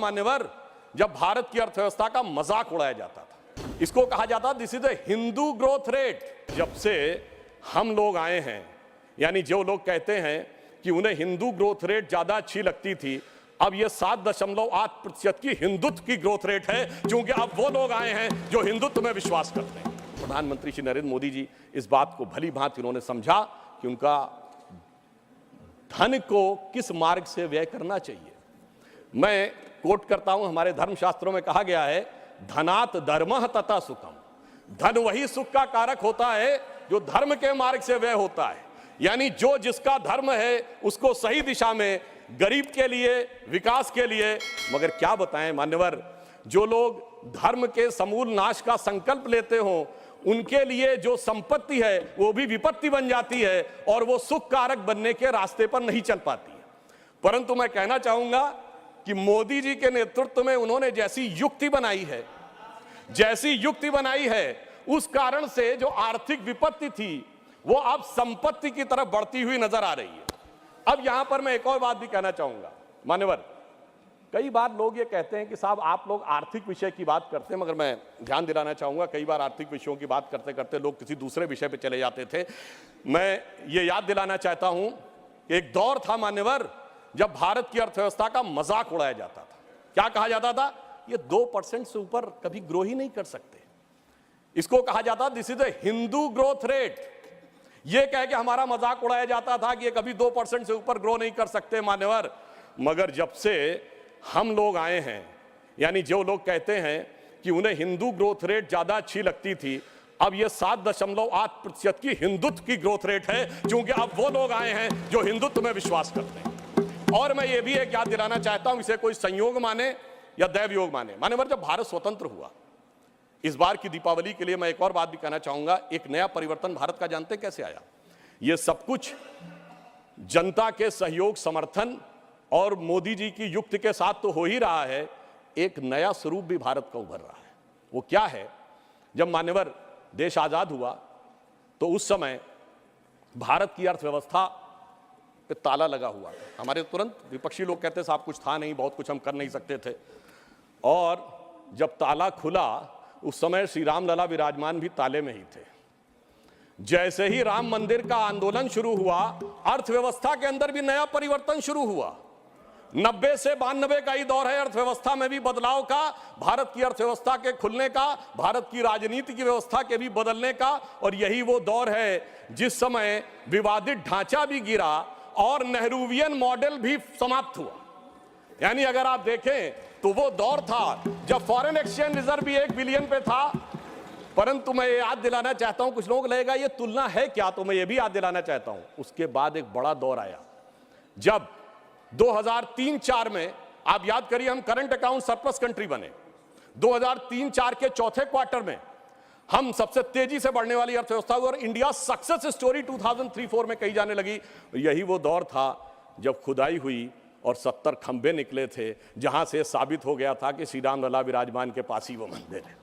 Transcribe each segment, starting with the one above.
मान्यवर, जब भारत की अर्थव्यवस्था का मजाक उड़ाया जाता था, इसको कहा जाता this is the Hindu growth rate. जब से हम लोग आए हैं, यानी जो लोग कहते हैं कि उन्हें हिंदू ग्रोथ रेट ज्यादा अच्छी लगती थी, अब ये 7.8% की हिंदुत्व की ग्रोथ रेट है, क्योंकि अब वो लोग आए हैं जो हिंदुत्व में विश्वास करते हैं। प्रधानमंत्री श्री नरेंद्र मोदी जी इस बात को भली भांति उन्होंने समझा कि उनका धन को किस मार्ग से व्यय करना चाहिए। मैं कोट करता हूं, हमारे धर्मशास्त्रों में कहा गया है, धनात् धर्मः तथा सुखम। धन वही सुख का कारक होता है जो धर्म के मार्ग से व्यय होता है, यानी जो जिसका धर्म है उसको सही दिशा में, गरीब के लिए, विकास के लिए। मगर क्या बताएं मान्यवर, जो लोग धर्म के समूल नाश का संकल्प लेते हो, उनके लिए जो संपत्ति है वो भी विपत्ति बन जाती है और वो सुख कारक बनने के रास्ते पर नहीं चल पाती है। परंतु मैं कहना चाहूंगा कि मोदी जी के नेतृत्व में उन्होंने जैसी युक्ति बनाई है, उस कारण से जो आर्थिक विपत्ति थी वो अब संपत्ति की तरफ बढ़ती हुई नजर आ रही है। अब यहां पर मैं एक और बात भी कहना चाहूंगा मान्यवर, कई बार लोग ये कहते हैं कि साहब आप लोग आर्थिक विषय की बात करते हैं, मगर मैं ध्यान दिलाना चाहूंगा कई बार आर्थिक विषयों की बात करते करते लोग किसी दूसरे विषय पे चले जाते थे। मैं ये याद दिलाना चाहता हूं, एक दौर था मान्यवर जब भारत की अर्थव्यवस्था का मजाक उड़ाया जाता था। क्या कहा जाता था? ये 2% से ऊपर कभी ग्रो ही नहीं कर सकते। इसको कहा जाता this is the Hindu growth rate. ये कह के हमारा मजाक उड़ाया जाता था कि ये कभी 2% से ऊपर ग्रो नहीं कर सकते मान्यवर। मगर जब से हम लोग आए हैं, यानी जो लोग कहते हैं कि उन्हें हिंदू ग्रोथ रेट ज्यादा अच्छी लगती थी, अब ये 7.8% की हिंदुत्व की ग्रोथ रेट है, क्योंकि अब वो लोग आए हैं जो हिंदुत्व में विश्वास करते हैं। और मैं ये भी एक याद दिलाना चाहता हूं, इसे कोई संयोग माने या दैव योग माने, मान्यवर जब भारत स्वतंत्र हुआ, इस बार की दीपावली के लिए मैं एक और बात भी कहना चाहूंगा, एक नया परिवर्तन भारत का जानते कैसे आया? ये सब कुछ जनता के सहयोग, समर्थन और मोदी जी की युक्ति के साथ तो हो ही रहा है। एक नया स्वरूप भी भारत का उभर रहा है। वो क्या है? जब मान्यवर देश आजाद हुआ तो उस समय भारत की अर्थव्यवस्था पे ताला लगा हुआ था। हमारे तुरंत विपक्षी लोग कहते साहब कुछ था नहीं, बहुत कुछ हम कर नहीं सकते थे। और जब ताला खुला, उस समय श्री राम लला विराजमान भी ताले में ही थे। जैसे ही राम मंदिर का आंदोलन शुरू हुआ, अर्थव्यवस्था के अंदर भी नया परिवर्तन शुरू हुआ। 90 से 92 का ही दौर है अर्थव्यवस्था में भी बदलाव का, भारत की अर्थव्यवस्था के खुलने का, भारत की राजनीति की व्यवस्था के भी बदलने का। और यही वो दौर है जिस समय विवादित ढांचा भी गिरा और नेहरूवियन मॉडल भी समाप्त हुआ। यानी अगर आप देखें तो वो दौर था जब फॉरेन एक्सचेंज रिजर्व भी 1 बिलियन पे था। परंतु मैं ये याद दिलाना चाहता हूं, कुछ लोग लगेगा ये तुलना है क्या, तो मैं ये भी याद दिलाना चाहता हूं, उसके बाद एक बड़ा दौर आया जब 2003-4 में, आप याद करिए, हम करंट अकाउंट सरप्लस कंट्री बने। 2003-4 के चौथे क्वार्टर में हम सबसे तेजी से बढ़ने वाली अर्थव्यवस्था हुई और इंडिया सक्सेस स्टोरी 2003-4 में कही जाने लगी। यही वो दौर था जब खुदाई हुई और 70 खंबे निकले थे, जहां से साबित हो गया था कि श्री राम लला विराजमान के पास ही वो मंदिर है।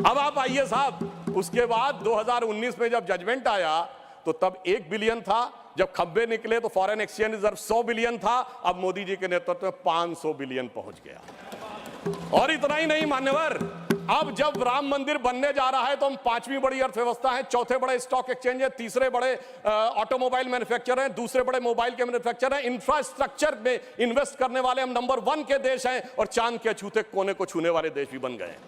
अब आप आइए साहब, उसके बाद 2019 में जब जजमेंट आया तो तब 1 बिलियन था, जब खंबे निकले तो फॉरेन एक्सचेंज रिजर्व 100 बिलियन था, अब मोदी जी के नेतृत्व में 500 बिलियन पहुंच गया। और इतना ही नहीं मान्यवर, अब जब राम मंदिर बनने जा रहा है तो हम 5वीं बड़ी अर्थव्यवस्था है, चौथे बड़े स्टॉक एक्सचेंज है, तीसरे बड़े ऑटोमोबाइल मैन्युफैक्चरर हैं, दूसरे बड़े मोबाइल के मैन्युफैक्चरर हैं, इंफ्रास्ट्रक्चर में इन्वेस्ट करने वाले हम नंबर 1 के देश हैं और चांद के अछूते कोने को छूने वाले देश भी बन गए हैं।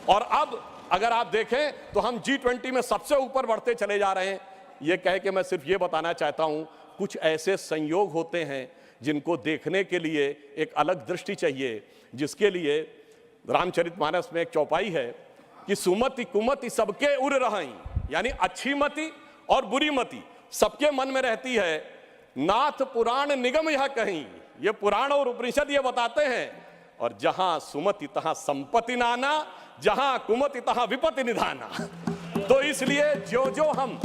और अब अगर आप देखें तो हम G20 में सबसे ऊपर बढ़ते चले जा रहे हैं। ये कह के मैं सिर्फ ये बताना चाहता हूं, कुछ ऐसे संयोग होते हैं जिनको देखने के लिए एक अलग दृष्टि चाहिए, जिसके लिए रामचरितमानस में एक चौपाई है कि सुमति कुमति सबके उर रही, यानी अच्छी मति और बुरी मति सबके मन में रहती है। नाथ पुराण निगम यह कहीं, ये पुराण और उपनिषद ये बताते हैं। और जहां सुमति तहां संपत्ति नाना, जहां कुमति तहां विपत्ति निधाना। तो इसलिए जो जो हम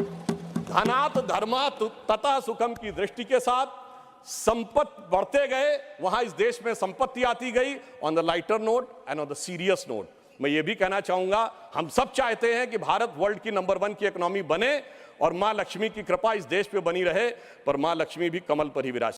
धनात् धर्मात् तथा सुखम की दृष्टि के साथ संपत्ति बढ़ते गए, वहां इस देश में संपत्ति आती गई। On the lighter note and on the serious note मैं ये भी कहना चाहूंगा, हम सब चाहते हैं कि भारत वर्ल्ड की नंबर 1 की इकोनॉमी बने और मां लक्ष्मी की कृपा इस देश पे बनी रहे, पर मां लक्ष्मी भी कमल पर ही विराज